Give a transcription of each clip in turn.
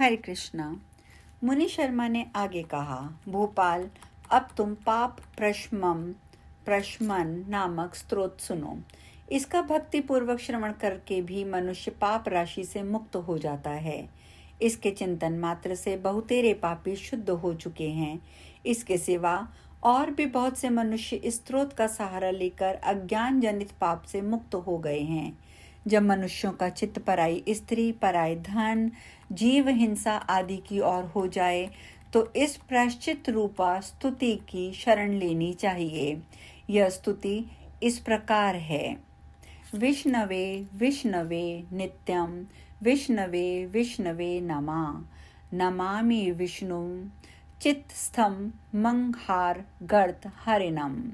हरे कृष्णा। मुनि शर्मा ने आगे कहा, भोपाल, अब तुम पाप प्रशमन नामक स्तोत्र सुनो। इसका भक्ति पूर्वक श्रवण करके भी मनुष्य पाप राशि से मुक्त हो जाता है। इसके चिंतन मात्र से बहुतेरे पापी शुद्ध हो चुके हैं। इसके सिवा और भी बहुत से मनुष्य इस स्तोत्र का सहारा लेकर अज्ञान जनित पाप से मुक्त हो गए हैं। जब मनुष्यों का चित्त पराई स्त्री, पराय धन, जीव हिंसा आदि की ओर हो जाए तो इस प्रायश्चित रूपा स्तुति की शरण लेनी चाहिए। यह स्तुति इस प्रकार है। विष्णवे विष्णवे नित्यं, विष्णवे विष्णवे नमः। नमामि विष्णुं चित्तस्थं मंहार गर्त हरिणम्।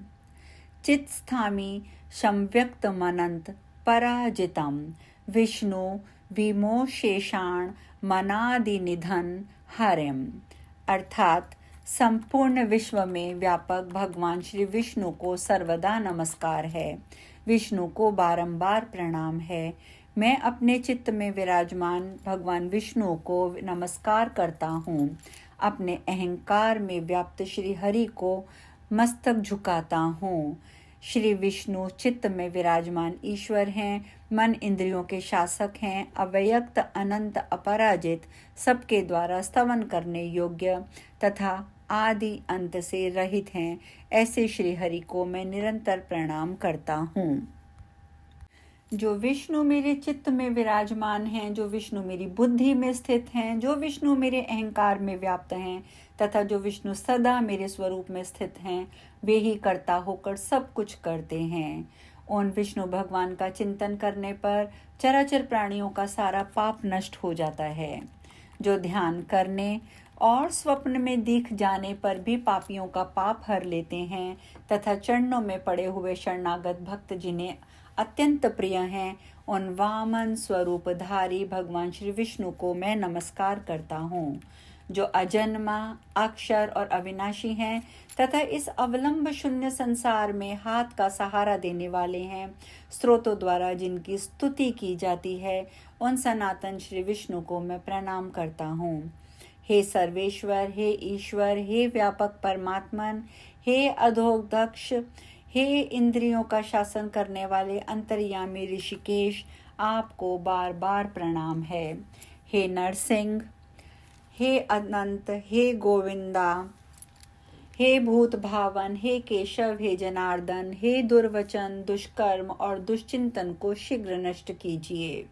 चित्स्थामि संव्यक्तमनंत पराजितं। विष्णु विमोशेषाण मनादिनिधन हरिम। अर्थात संपूर्ण विश्व में व्यापक भगवान श्री विष्णु को सर्वदा नमस्कार है। विष्णु को बारंबार प्रणाम है। मैं अपने चित्त में विराजमान भगवान विष्णु को नमस्कार करता हूँ। अपने अहंकार में व्याप्त श्री हरि को मस्तक झुकाता हूँ। श्री विष्णु चित्त में विराजमान ईश्वर हैं, मन इंद्रियों के शासक हैं, अव्यक्त अनंत अपराजित, सबके द्वारा स्तवन करने योग्य तथा आदि अंत से रहित हैं। ऐसे श्री हरि को मैं निरंतर प्रणाम करता हूँ। जो विष्णु मेरे चित्त में विराजमान हैं, जो विष्णु मेरी बुद्धि में स्थित हैं, जो विष्णु मेरे अहंकार में व्याप्त हैं तथा जो विष्णु सदा मेरे स्वरूप में स्थित हैं, वे ही कर्ता होकर सब कुछ करते हैं। उन विष्णु भगवान का चिंतन करने पर चराचर प्राणियों का सारा पाप नष्ट हो जाता है। जो ध्यान करने और स्वप्न में दिख जाने पर भी पापियों का पाप हर लेते हैं तथा चरणों में पड़े हुए शरणागत भक्त जिन्हें अत्यंत प्रिय हैं, उन वामन स्वरूपधारी भगवान श्री विष्णु को मैं नमस्कार करता हूँ। जो अजन्मा, अक्षर और अविनाशी हैं तथा इस अवलंब शून्य संसार में हाथ का सहारा देने वाले हैं, स्रोतों द्वारा जिनकी स्तुति की जाती है, उन सनातन श्री विष्णु को मैं प्रणाम करता हूँ। हे सर्वेश्वर, हे ईश्वर, हे व्यापक परमात्मन, हे अधोक्षज, हे इंद्रियों का शासन करने वाले अंतर्यामी ऋषिकेश, आपको बार बार प्रणाम है। हे नरसिंह, हे अनंत, हे गोविंदा, हे भूत भावन, हे केशव, हे जनार्दन, हे दुर्वचन, दुष्कर्म और दुष्चिंतन को शीघ्र नष्ट कीजिए।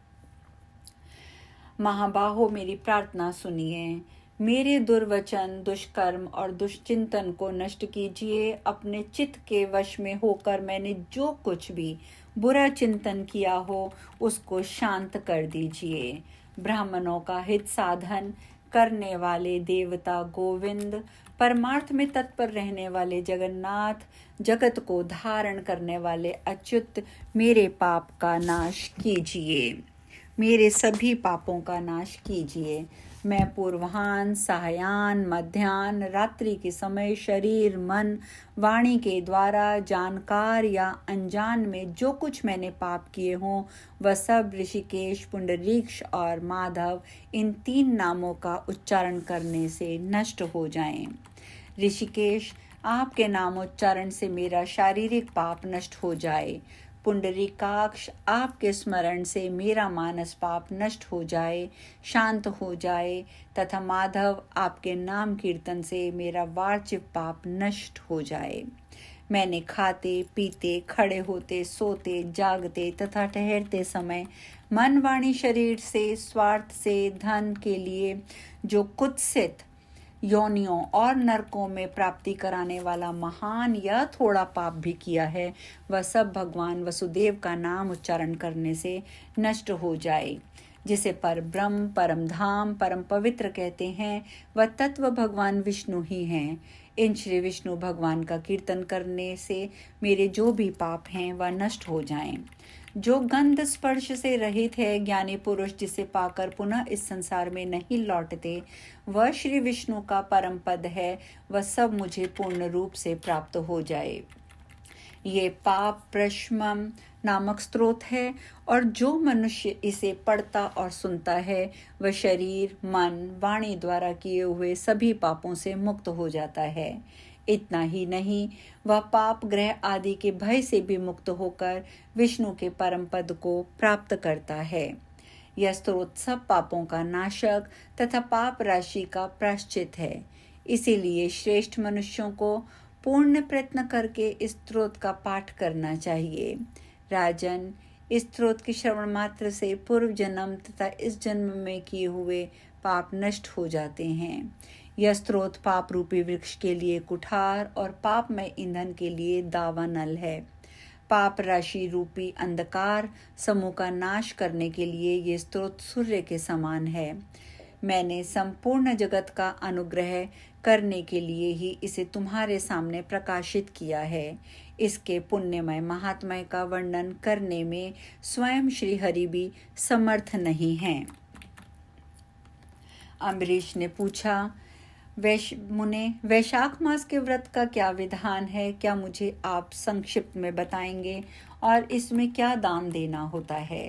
महाबाहो, मेरी प्रार्थना सुनिए। मेरे दुर्वचन, दुष्कर्म और दुष्चिंतन को नष्ट कीजिए। अपने चित्त के वश में होकर मैंने जो कुछ भी बुरा चिंतन किया हो उसको शांत कर दीजिए। ब्राह्मणों का हित साधन करने वाले देवता गोविंद, परमार्थ में तत्पर रहने वाले जगन्नाथ, जगत को धारण करने वाले अच्युत, मेरे पाप का नाश कीजिए। मेरे सभी पापों का नाश कीजिए। मैं पूर्वाह्न, सायाह्न, मध्याह्न, रात्रि के समय शरीर, मन, वाणी के द्वारा जानकार या अनजान में जो कुछ मैंने पाप किए हों, वह सब ऋषिकेश, पुंडरीक्ष और माधव, इन 3 नामों का उच्चारण करने से नष्ट हो जाएं। ऋषिकेश, आपके नामोच्चारण से मेरा शारीरिक पाप नष्ट हो जाए। पुंडरीकाक्ष, आपके स्मरण से मेरा मानस पाप नष्ट हो जाए, शांत हो जाए तथा माधव, आपके नाम कीर्तन से मेरा वार्चिक पाप नष्ट हो जाए। मैंने खाते पीते, खड़े होते, सोते, जागते तथा ठहरते समय मन, वाणी, शरीर से, स्वार्थ से, धन के लिए जो कुत्सित योनियों और नरकों में प्राप्ति कराने वाला महान या थोड़ा पाप भी किया है, वह सब भगवान वसुदेव का नाम उच्चारण करने से नष्ट हो जाए। जिसे पर ब्रह्म, परम धाम, परम पवित्र कहते हैं, वह तत्व भगवान विष्णु ही हैं। इन श्री विष्णु भगवान का कीर्तन करने से मेरे जो भी पाप हैं वह नष्ट हो जाएं। जो गंध स्पर्श से रहित है, ज्ञानी पुरुष जिसे पाकर पुनः इस संसार में नहीं लौटते, वह श्री विष्णु का परम पद है। वह सब मुझे पूर्ण रूप से प्राप्त हो जाए। ये पाप प्रशमन नामक स्रोत है और जो मनुष्य इसे पढ़ता और सुनता है वह शरीर, मन, वाणी द्वारा किए हुए सभी पापों से मुक्त हो जाता है। इतना ही नहीं, वह पाप ग्रह आदि के भय से भी मुक्त होकर विष्णु के परम पद को प्राप्त करता है। यह स्रोत सब पापों का नाशक तथा पाप राशि का प्रायश्चित है। इसीलिए श्रेष्ठ मनुष्यों को पूर्ण प्रयत्न करके इस स्रोत का पाठ करना चाहिए। राजन, इस स्रोत के श्रवण मात्र से पूर्व जन्म तथा इस जन्म में किए हुए पाप नष्ट हो जाते हैं। यह स्रोत पाप रूपी वृक्ष के लिए कुठार और पापमय ईंधन के लिए दावानल है। पाप राशि रूपी अंधकार समूह का नाश करने के लिए ये स्रोत सूर्य के समान है। मैंने संपूर्ण जगत का अनुग्रह करने के लिए ही इसे तुम्हारे सामने प्रकाशित किया है। इसके पुण्यमय महात्म्य का वर्णन करने में स्वयं श्री हरि भी समर्थ नहीं हैं। अम्बरीश ने पूछा, मुने, वैशाख मास के व्रत का क्या विधान है? क्या मुझे आप संक्षिप्त में बताएंगे और इसमें क्या दान देना होता है?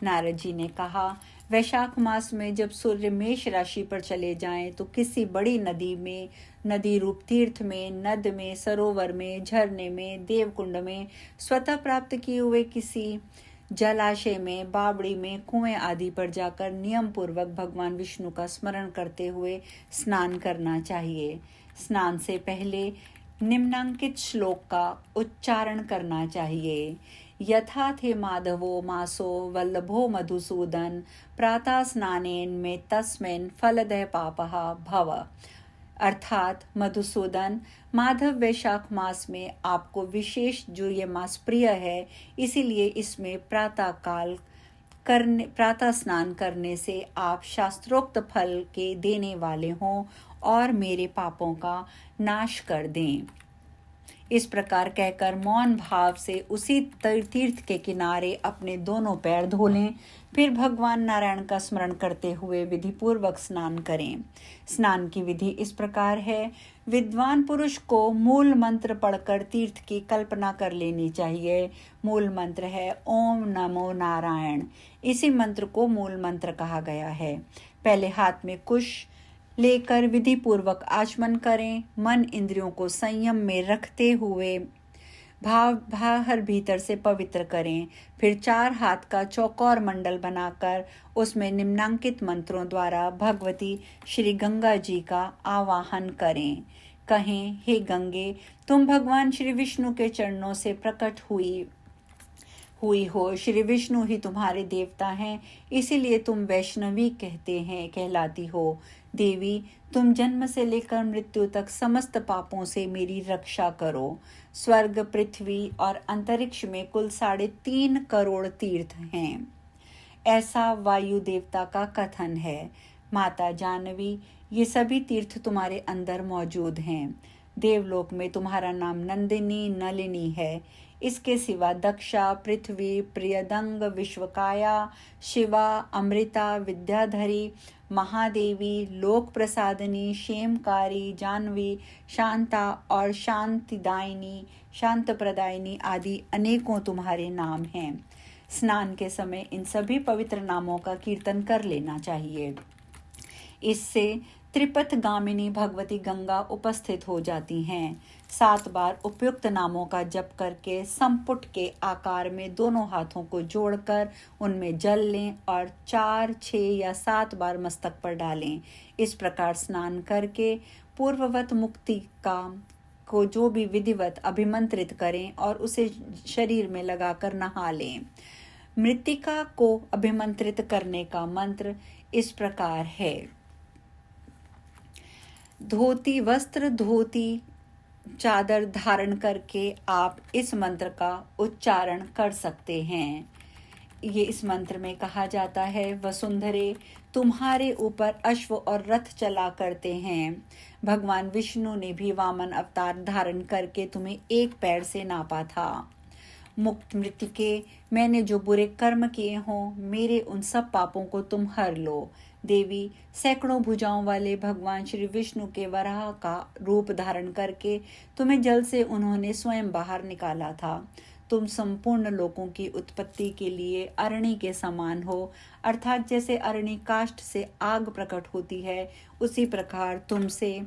नारद जी ने कहा, वैशाख मास में जब सूर्य मेष राशि पर चले जाएं तो किसी बड़ी नदी में, नदी रूप तीर्थ में, नद में, सरोवर में, झरने में, देवकुंड में, स्वतः प्राप्त किए हुए किसी जलाशय में, बावड़ी में, कुएं आदि पर जाकर नियम पूर्वक भगवान विष्णु का स्मरण करते हुए स्नान करना चाहिए। स्नान से पहले निम्नांकित श्लोक का उच्चारण करना चाहिए। यथा थे माधवो मासो वल्लभो मधुसूदन प्रातः स्नानेन में तस्मिन् फलदः पापः भव। अर्थात मधुसूदन, माधव वैशाख मास में आपको विशेष जो ये मास प्रिय है, इसीलिए इसमें प्रातः स्नान करने से आप शास्त्रोक्त फल के देने वाले हों और मेरे पापों का नाश कर दें। इस प्रकार कहकर मौन भाव से उसी तीर्थ के किनारे अपने दोनों पैर धो लें। फिर भगवान नारायण का स्मरण करते हुए विधि पूर्वक स्नान करें। स्नान की विधि इस प्रकार है। विद्वान पुरुष को मूल मंत्र पढ़कर तीर्थ की कल्पना कर लेनी चाहिए। मूल मंत्र है ओम नमो नारायण। इसी मंत्र को मूल मंत्र कहा गया है। पहले हाथ में कुश लेकर विधि पूर्वक आचमन करें। मन इंद्रियों को संयम में रखते हुए भाव बाहर भीतर से पवित्र करें। फिर 4 हाथ का चौकोर मंडल बनाकर उसमें निम्नांकित मंत्रों द्वारा भगवती श्री गंगा जी का आवाहन करें। कहें, हे गंगे, तुम भगवान श्री विष्णु के चरणों से प्रकट हुई हो। श्री विष्णु ही तुम्हारे देवता हैं, इसीलिए तुम वैष्णवी कहलाती हो। देवी, तुम जन्म से लेकर मृत्यु तक समस्त पापों से मेरी रक्षा करो। स्वर्ग, पृथ्वी और अंतरिक्ष में कुल 3.5 करोड़ तीर्थ हैं, ऐसा वायु देवता का कथन है। माता जानवी, ये सभी तीर्थ तुम्हारे अंदर मौजूद हैं। देवलोक में तुम्हारा नाम नंदिनी, नलिनी है। इसके सिवा दक्षा, पृथ्वी, प्रियदंग, विश्वकाया, शिवा, अमृता, विद्याधरी, महादेवी, लोक प्रसादिनी, क्षेमकारी, जानवी, शांता और शांतिदायिनी, शांत प्रदायिनी आदि अनेकों तुम्हारे नाम हैं। स्नान के समय इन सभी पवित्र नामों का कीर्तन कर लेना चाहिए। इससे त्रिपथ गामिनी भगवती गंगा उपस्थित हो जाती हैं। 7 बार उपयुक्त नामों का जप करके संपुट के आकार में दोनों हाथों को जोड़कर उनमें जल लें और 4, 6 या 7 बार मस्तक पर डालें। इस प्रकार स्नान करके पूर्ववत मुक्ति को जो भी विधिवत अभिमंत्रित करें और उसे शरीर में लगाकर नहा लें। मृतिका को अभिमंत्रित करने का मंत्र इस प्रकार है। धोती वस्त्र, धोती चादर धारण करके आप इस मंत्र का उच्चारण कर सकते हैं। ये इस मंत्र में कहा जाता है, वसुंधरे, तुम्हारे ऊपर अश्व और रथ चला करते हैं। भगवान विष्णु ने भी वामन अवतार धारण करके तुम्हें एक पैर से नापा था। मुक्त मृतिके, मैंने जो बुरे कर्म किए हों, मेरे उन सब पापों को तुम हर लो। देवी, सैकड़ों भुजाओं वाले भगवान श्री विष्णु के वराह का रूप धारण करके तुम्हें जल से उन्होंने स्वयं बाहर निकाला था। तुम संपूर्ण लोकों की उत्पत्ति के लिए अरणि के समान हो, अर्थात जैसे अरणि काष्ठ से आग प्रकट होती है, उसी प्रकार तुमसे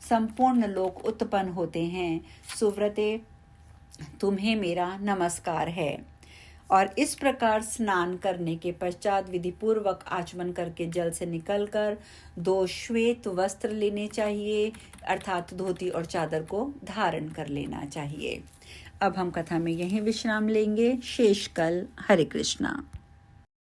संपूर्ण लोक उत्पन्न होते हैं। सुव्रते, तुम्हें मेरा नमस्कार है। और इस प्रकार स्नान करने के पश्चात विधि पूर्वक आचमन करके जल से निकलकर 2 श्वेत वस्त्र लेने चाहिए, अर्थात धोती और चादर को धारण कर लेना चाहिए। अब हम कथा में यहीं विश्राम लेंगे। शेष कल। हरे कृष्णा।